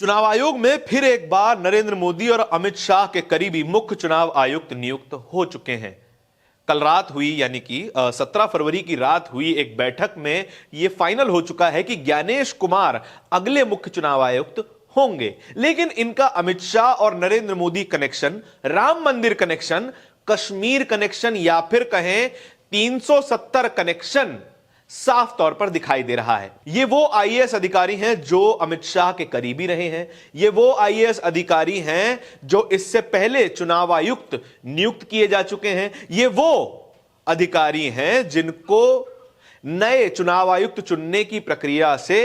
चुनाव आयोग में फिर एक बार नरेंद्र मोदी और अमित शाह के करीबी मुख्य चुनाव आयुक्त नियुक्त हो चुके हैं। कल रात हुई यानी कि 17 फरवरी की रात हुई एक बैठक में यह फाइनल हो चुका है कि ज्ञानेश कुमार अगले मुख्य चुनाव आयुक्त होंगे। लेकिन इनका अमित शाह और नरेंद्र मोदी कनेक्शन, राम मंदिर कनेक्शन, कश्मीर कनेक्शन या फिर कहें 370 कनेक्शन साफ तौर पर दिखाई दे रहा है। ये वो आईएएस अधिकारी हैं जो अमित शाह के करीबी रहे हैं। ये वो आईएएस अधिकारी हैं जो इससे पहले चुनाव आयुक्त नियुक्त किए जा चुके हैं। ये वो अधिकारी हैं जिनको नए चुनाव आयुक्त चुनने की प्रक्रिया से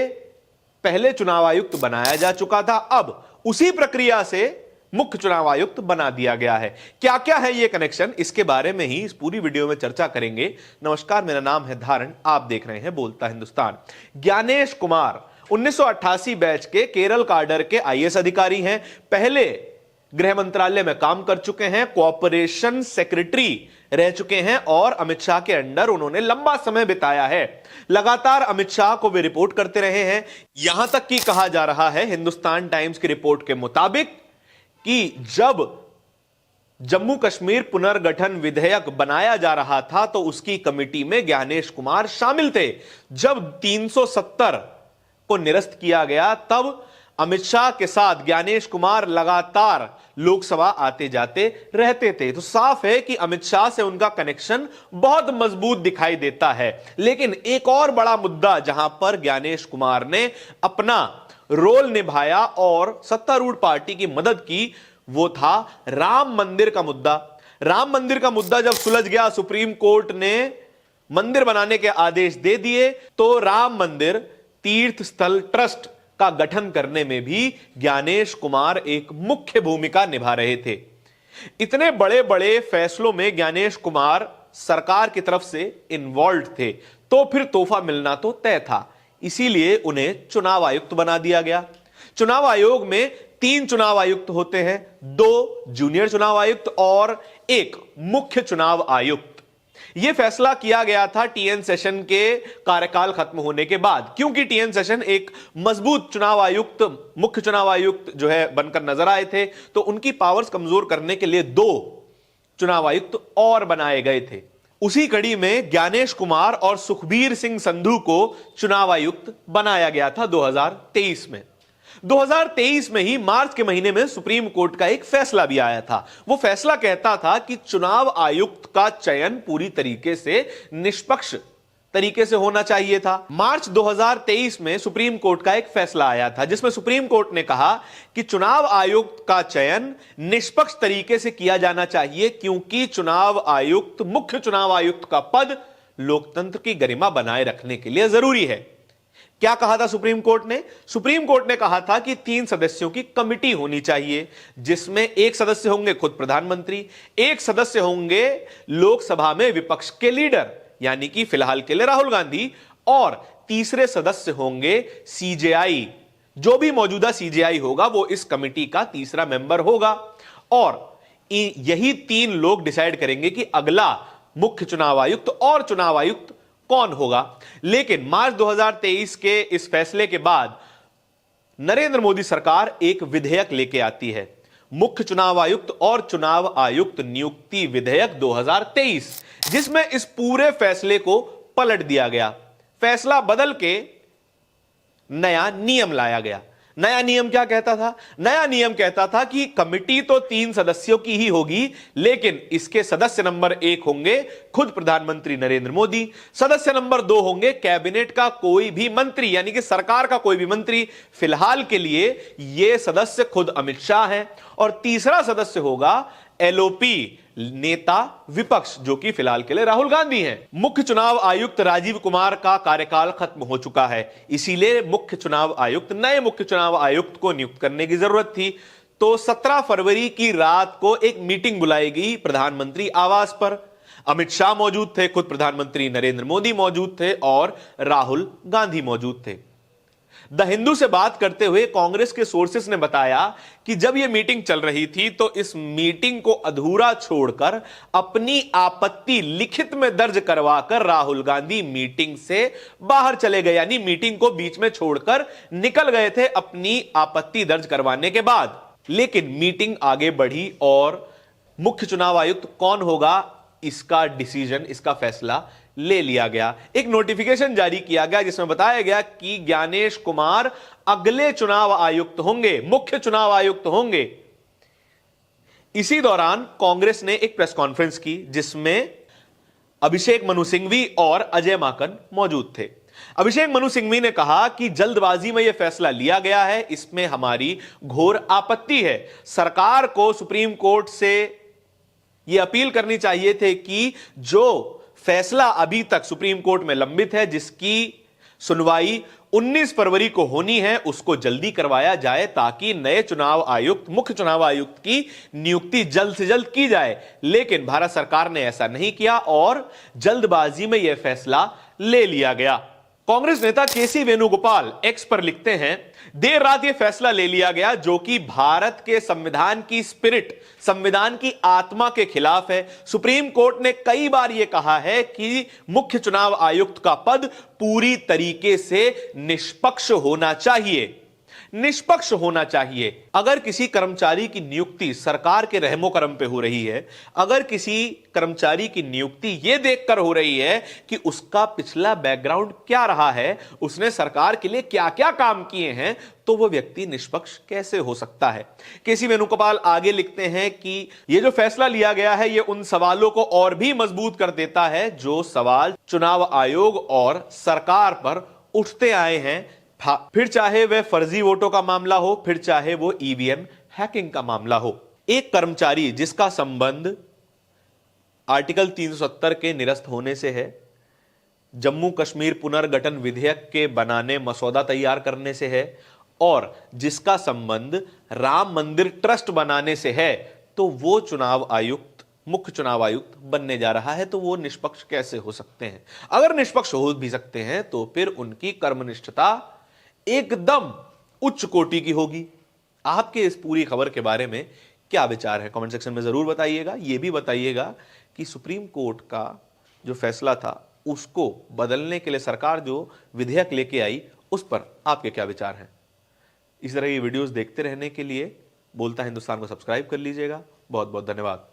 पहले चुनाव आयुक्त बनाया जा चुका था। अब उसी प्रक्रिया से मुख्य चुनाव आयुक्त बना दिया गया है। क्या क्या है ये कनेक्शन, इसके बारे में ही इस पूरी वीडियो में चर्चा करेंगे। नमस्कार, मेरा नाम है धारण, आप देख रहे हैं बोलता हिंदुस्तान। ज्ञानेश कुमार 1988 बैच के केरल काडर के आईएएस अधिकारी हैं। पहले गृह मंत्रालय में काम कर चुके हैं, कोऑपरेशन सेक्रेटरी रह चुके हैं और अमित शाह के अंडर उन्होंने लंबा समय बिताया है। लगातार अमित शाह को वे रिपोर्ट करते रहे हैं। यहां तक कि कहा जा रहा है हिंदुस्तान टाइम्स की रिपोर्ट के मुताबिक कि जब जम्मू कश्मीर पुनर्गठन विधेयक बनाया जा रहा था तो उसकी कमेटी में ज्ञानेश कुमार शामिल थे। जब 370 को निरस्त किया गया तब अमित शाह के साथ ज्ञानेश कुमार लगातार लोकसभा आते जाते रहते थे। तो साफ है कि अमित शाह से उनका कनेक्शन बहुत मजबूत दिखाई देता है। लेकिन एक और बड़ा मुद्दा जहां पर ज्ञानेश कुमार ने अपना रोल निभाया और सत्तारूढ़ पार्टी की मदद की, वो था राम मंदिर का मुद्दा। राम मंदिर का मुद्दा जब सुलझ गया, सुप्रीम कोर्ट ने मंदिर बनाने के आदेश दे दिए, तो राम मंदिर तीर्थ स्थल ट्रस्ट का गठन करने में भी ज्ञानेश कुमार एक मुख्य भूमिका निभा रहे थे। इतने बड़े बड़े फैसलों में ज्ञानेश कुमार सरकार की तरफ से इन्वॉल्व थे, तो फिर तोहफा मिलना तो तय था। इसीलिए उन्हें चुनाव आयुक्त बना दिया गया। चुनाव आयोग में 3 चुनाव आयुक्त होते हैं, 2 जूनियर चुनाव आयुक्त और 1 मुख्य चुनाव आयुक्त। यह फैसला किया गया था टीएन सेशन के कार्यकाल खत्म होने के बाद, क्योंकि टीएन सेशन एक मजबूत चुनाव आयुक्त, मुख्य चुनाव आयुक्त जो है बनकर नजर आए थे, तो उनकी पावर्स कमजोर करने के लिए 2 चुनाव आयुक्त और बनाए गए थे। उसी कड़ी में ज्ञानेश कुमार और सुखबीर सिंह संधू को चुनाव आयुक्त बनाया गया था 2023 में। 2023 में ही मार्च के महीने में सुप्रीम कोर्ट का एक फैसला भी आया था। वो फैसला कहता था कि चुनाव आयुक्त का चयन पूरी तरीके से निष्पक्ष तरीके से होना चाहिए था। मार्च 2023 में सुप्रीम कोर्ट का एक फैसला आया था जिसमें सुप्रीम कोर्ट ने कहा कि चुनाव आयुक्त का चयन निष्पक्ष तरीके से किया जाना चाहिए, क्योंकि चुनाव आयुक्त, मुख्य चुनाव आयुक्त का पद लोकतंत्र की गरिमा बनाए रखने के लिए जरूरी है। क्या कहा था सुप्रीम कोर्ट ने? सुप्रीम कोर्ट ने कहा था कि 3 सदस्यों की कमिटी होनी चाहिए, जिसमें 1 सदस्य होंगे खुद प्रधानमंत्री, 1 सदस्य होंगे लोकसभा में विपक्ष के लीडर यानी कि फिलहाल के लिए राहुल गांधी, और तीसरे सदस्य होंगे सीजेआई। जो भी मौजूदा सीजेआई होगा वो इस कमेटी का तीसरा मेंबर होगा और यही 3 लोग डिसाइड करेंगे कि अगला मुख्य चुनाव आयुक्त और चुनाव आयुक्त कौन होगा। लेकिन मार्च 2023 के इस फैसले के बाद नरेंद्र मोदी सरकार एक विधेयक लेके आती है, मुख्य चुनाव आयुक्त और चुनाव आयुक्त नियुक्ति विधेयक 2023, जिसमें इस पूरे फैसले को पलट दिया गया। फैसला बदल के नया नियम लाया गया। नया नियम क्या कहता था? नया नियम कहता था कि कमिटी तो 3 सदस्यों की ही होगी, लेकिन इसके सदस्य नंबर 1 होंगे खुद प्रधानमंत्री नरेंद्र मोदी, सदस्य नंबर 2 होंगे कैबिनेट का कोई भी मंत्री यानी कि सरकार का कोई भी मंत्री, फिलहाल के लिए यह सदस्य खुद अमित शाह है, और तीसरा सदस्य होगा एलओपी नेता विपक्ष जो कि फिलहाल के लिए राहुल गांधी हैं। मुख्य चुनाव आयुक्त राजीव कुमार का कार्यकाल खत्म हो चुका है, इसीलिए मुख्य चुनाव आयुक्त, नए मुख्य चुनाव आयुक्त को नियुक्त करने की जरूरत थी। तो 17 फरवरी की रात को एक मीटिंग बुलाई गई प्रधानमंत्री आवास पर। अमित शाह मौजूद थे, खुद प्रधानमंत्री नरेंद्र मोदी मौजूद थे और राहुल गांधी मौजूद थे। द हिंदू से बात करते हुए कांग्रेस के सोर्सेस ने बताया कि जब यह मीटिंग चल रही थी तो इस मीटिंग को अधूरा छोड़कर अपनी आपत्ति लिखित में दर्ज करवाकर राहुल गांधी मीटिंग से बाहर चले गए, यानी मीटिंग को बीच में छोड़कर निकल गए थे अपनी आपत्ति दर्ज करवाने के बाद। लेकिन मीटिंग आगे बढ़ी और मुख्य चुनाव आयुक्त कौन होगा इसका डिसीजन, इसका फैसला ले लिया गया। एक नोटिफिकेशन जारी किया गया जिसमें बताया गया कि ज्ञानेश कुमार अगले चुनाव आयुक्त होंगे, मुख्य चुनाव आयुक्त होंगे। इसी दौरान कांग्रेस ने एक प्रेस कॉन्फ्रेंस की जिसमें अभिषेक मनु सिंघवी और अजय माकन मौजूद थे। अभिषेक मनु सिंघवी ने कहा कि जल्दबाजी में यह फैसला लिया गया है, इसमें हमारी घोर आपत्ति है। सरकार को सुप्रीम कोर्ट से यह अपील करनी चाहिए थे कि जो फैसला अभी तक सुप्रीम कोर्ट में लंबित है, जिसकी सुनवाई 19 फरवरी को होनी है, उसको जल्दी करवाया जाए ताकि नए चुनाव आयुक्त, मुख्य चुनाव आयुक्त की नियुक्ति जल्द से जल्द की जाए। लेकिन भारत सरकार ने ऐसा नहीं किया और जल्दबाजी में यह फैसला ले लिया गया। कांग्रेस नेता केसी वेणुगोपाल एक्स पर लिखते हैं, देर रात यह फैसला ले लिया गया जो कि भारत के संविधान की स्पिरिट, संविधान की आत्मा के खिलाफ है। सुप्रीम कोर्ट ने कई बार यह कहा है कि मुख्य चुनाव आयुक्त का पद पूरी तरीके से निष्पक्ष होना चाहिए, निष्पक्ष होना चाहिए। अगर किसी कर्मचारी की नियुक्ति सरकार के रहमो करम पे हो रही है, अगर किसी कर्मचारी की नियुक्ति यह देखकर हो रही है कि उसका पिछला बैकग्राउंड क्या रहा है, उसने सरकार के लिए क्या क्या काम किए हैं, तो वह व्यक्ति निष्पक्ष कैसे हो सकता है। केसी वेणुगोपाल आगे लिखते हैं कि यह जो फैसला लिया गया है यह उन सवालों को और भी मजबूत कर देता है जो सवाल चुनाव आयोग और सरकार पर उठते आए हैं, फिर चाहे वह फर्जी वोटों का मामला हो, फिर चाहे वो ईवीएम हैकिंग का मामला हो। एक कर्मचारी जिसका संबंध आर्टिकल 370 के निरस्त होने से है, जम्मू कश्मीर पुनर्गठन विधेयक के बनाने मसौदा तैयार करने से है और जिसका संबंध राम मंदिर ट्रस्ट बनाने से है, तो वो चुनाव आयुक्त, मुख्य चुनाव आयुक्त बनने जा रहा है, तो वो निष्पक्ष कैसे हो सकते हैं। अगर निष्पक्ष हो भी सकते हैं तो फिर उनकी कर्मनिष्ठता एकदम उच्च कोटि की होगी। आपके इस पूरी खबर के बारे में क्या विचार है, कमेंट सेक्शन में जरूर बताइएगा। यह भी बताइएगा कि सुप्रीम कोर्ट का जो फैसला था उसको बदलने के लिए सरकार जो विधेयक लेके आई उस पर आपके क्या विचार हैं। इस तरह की वीडियोस देखते रहने के लिए बोलता हिंदुस्तान को सब्सक्राइब कर लीजिएगा। बहुत बहुत धन्यवाद।